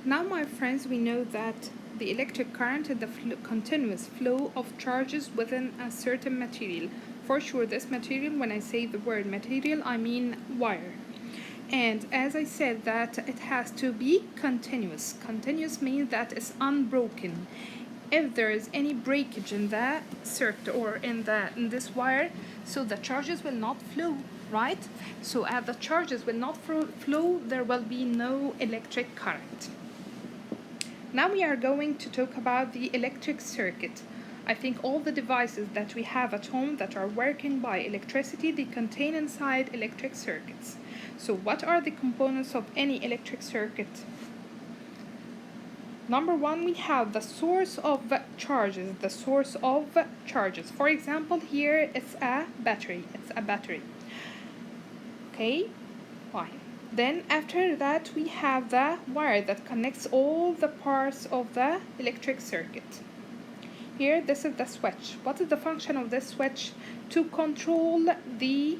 Now, my friends, we know that the electric current is the continuous flow of charges within a certain material. For sure, this material, when I say the word material, I mean wire. And as I said, that it has to be continuous. Continuous means that it's unbroken. If there is any breakage in that circuit or in this wire, so the charges will not flow, right? So as the charges will not flow, there will be no electric current. Now we are going to talk about the electric circuit. I think all the devices that we have at home that are working by electricity, they contain inside electric circuits. So what are the components of any electric circuit? Number one, we have the source of charges. The source of charges. For example, here it's a battery. It's a battery. Okay, fine. Then after that, we have the wire that connects all the parts of the electric circuit. Here, this is the switch. What is the function of this switch? To control the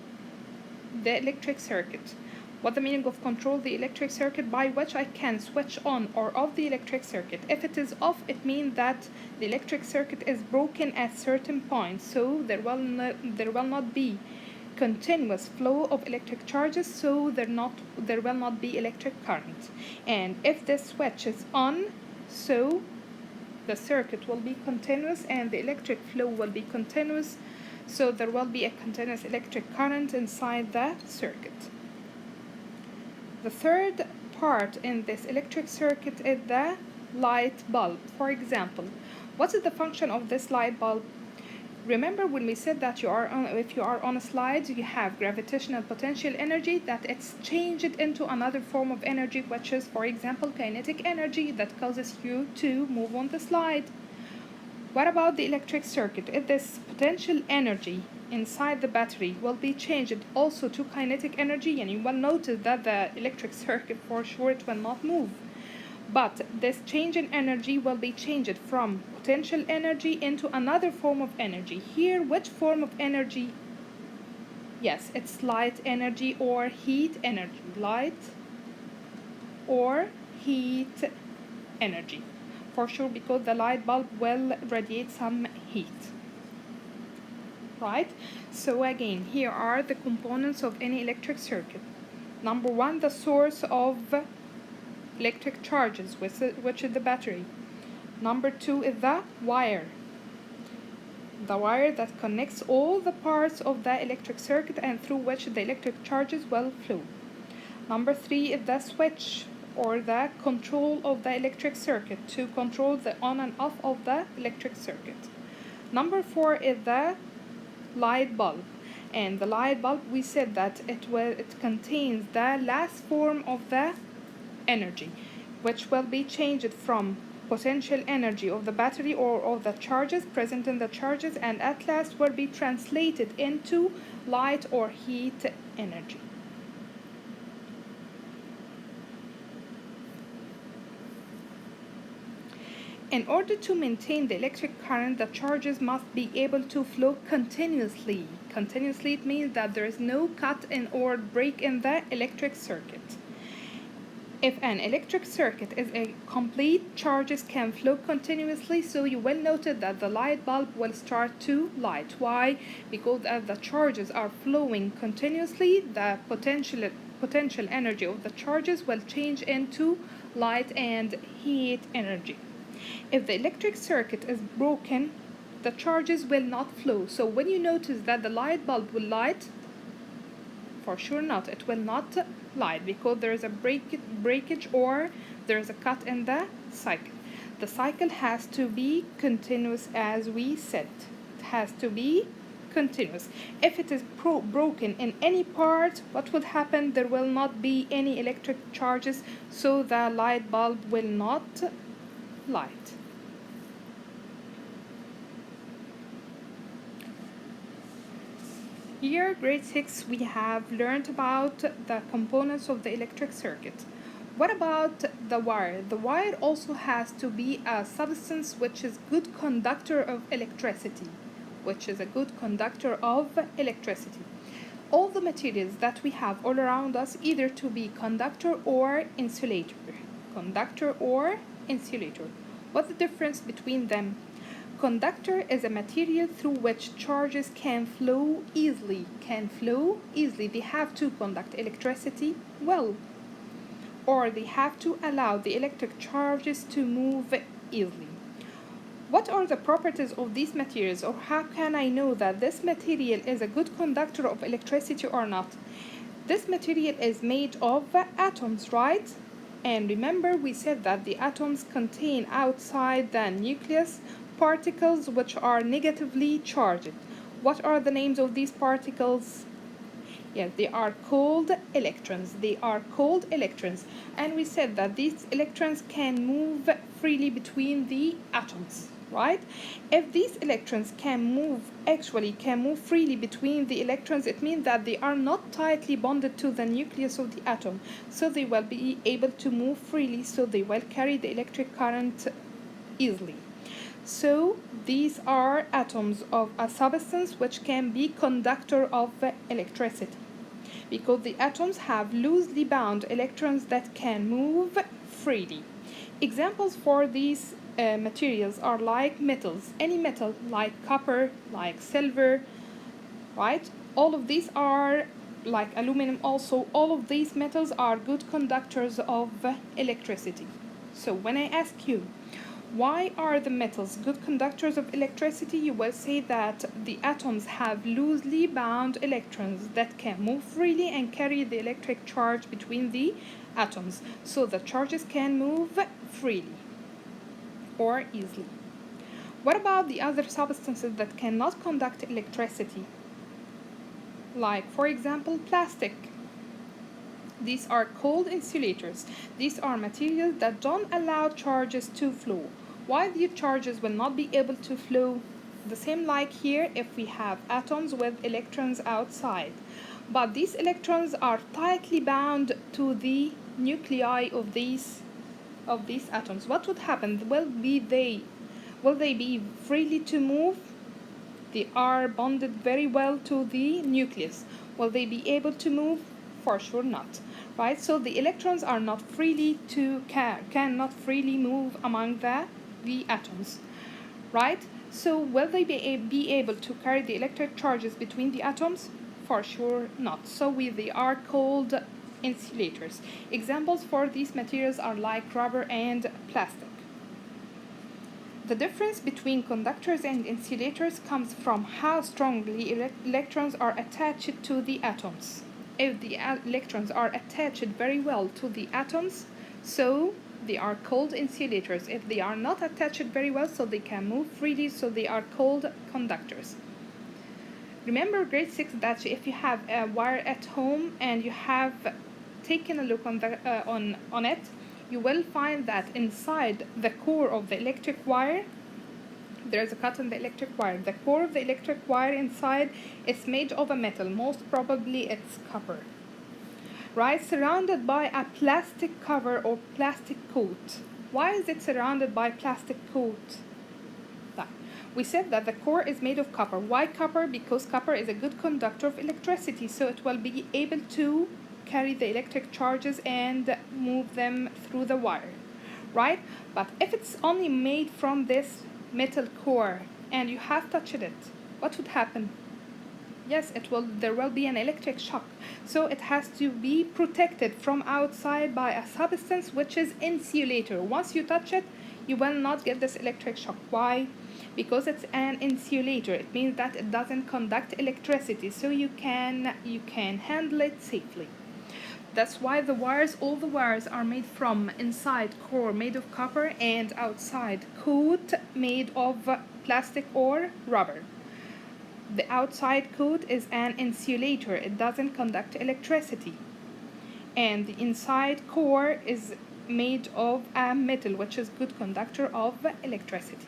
electric circuit. What the meaning of control the electric circuit? By which I can switch on or off the electric circuit. If it is off, it means that the electric circuit is broken at certain points, so there will not be continuous flow of electric charges, so there will not be electric current. And if this switch is on, so the circuit will be continuous and the electric flow will be continuous, so there will be a continuous electric current inside the circuit. The third part in this electric circuit is the light bulb. For example, what is the function of this light bulb? Remember when we said that if you are on a slide, you have gravitational potential energy, that it's changed into another form of energy, which is, for example, kinetic energy that causes you to move on the slide. What about the electric circuit? If this potential energy inside the battery will be changed also to kinetic energy, and you will notice that the electric circuit, for sure, it will not move. But this change in energy will be changed from potential energy into another form of energy. Here, which form of energy? Yes, it's light energy or heat energy. Light or heat energy. For sure, because the light bulb will radiate some heat. Right? So again, here are the components of any electric circuit. Number one, the source of electric charges, which is the battery. Number two is the wire that connects all the parts of the electric circuit and through which the electric charges will flow. Number three is the switch or the control of the electric circuit to control the on and off of the electric circuit. Number four is the light bulb. And the light bulb, we said that it contains the last form of the energy, which will be changed from potential energy of the battery or of the charges present in the charges, and at last will be translated into light or heat energy. In order to maintain the electric current, the charges must be able to flow continuously. Continuously, it means that there is no cut in or break in the electric circuit. If an electric circuit is a complete, charges can flow continuously, so you will notice that the light bulb will start to light. Why? Because as the charges are flowing continuously, the potential energy of the charges will change into light and heat energy. If the electric circuit is broken, the charges will not flow. So when you notice that the light bulb will light, for sure not, it will not light because there is a breakage or there is a cut in the cycle. The cycle has to be continuous, as we said. It has to be continuous. If it is broken in any part, what will happen? There will not be any electric charges, so the light bulb will not light. Here, grade 6, we have learned about the components of the electric circuit. What about the wire? The wire also has to be a substance which is good conductor of electricity, All the materials that we have all around us, either to be conductor or insulator. conductor or insulator. What's the difference between them? Conductor is a material through which charges can flow easily. They have to conduct electricity well, or they have to allow the electric charges to move easily. What are the properties of these materials, or how can I know that this material is a good conductor of electricity or not? This material is made of atoms, right? And remember, we said that the atoms contain outside the nucleus particles which are negatively charged. What are the names of these particles? Yes, they are called electrons. And we said that these electrons can move freely between the atoms, right? If these electrons can move freely between the electrons, it means that they are not tightly bonded to the nucleus of the atom. So they will be able to move freely, so they will carry the electric current easily. So these are atoms of a substance which can be conductor of electricity, because the atoms have loosely bound electrons that can move freely. Examples for these materials are like metals, any metal like copper, like silver, right? All of these are like aluminum also. All of these metals are good conductors of electricity. So when I ask you, why are the metals good conductors of electricity? You will say that the atoms have loosely bound electrons that can move freely and carry the electric charge between the atoms. So the charges can move freely or easily. What about the other substances that cannot conduct electricity? Like, for example, plastic. These are called insulators. These are materials that don't allow charges to flow. Why the charges will not be able to flow? The same like here, if we have atoms with electrons outside, but these electrons are tightly bound to the nuclei of these atoms. What would happen? Will they be freely to move? They are bonded very well to the nucleus. Will they be able to move? For sure not, right? So the electrons are not cannot freely move among the atoms, right? So will they be able to carry the electric charges between the atoms? For sure not. So they are called insulators. Examples for these materials are like rubber and plastic. The difference between conductors and insulators comes from how strongly electrons are attached to the atoms. If the electrons are attached very well to the atoms, so they are called insulators. If they are not attached very well, so they can move freely, so they are called conductors. Remember grade 6 that if you have a wire at home and you have taken a look on it, you will find that inside the core of the electric wire, there's a cut in the electric wire. The core of the electric wire inside is made of a metal, most probably it's copper, right? Surrounded by a plastic cover or plastic coat. Why is it surrounded by plastic coat? We said that the core is made of copper. Why copper? Because copper is a good conductor of electricity, so it will be able to carry the electric charges and move them through the wire, right? But if it's only made from this metal core and you have touched it, what would happen? Yes, there will be an electric shock. So it has to be protected from outside by a substance which is insulator. Once you touch it, you will not get this electric shock. Why? Because it's an insulator. It means that it doesn't conduct electricity, so you can handle it safely. That's why all the wires are made from inside core made of copper and outside coat made of plastic or rubber. The outside coat is an insulator. It doesn't conduct electricity. And the inside core is made of a metal, which is good conductor of electricity.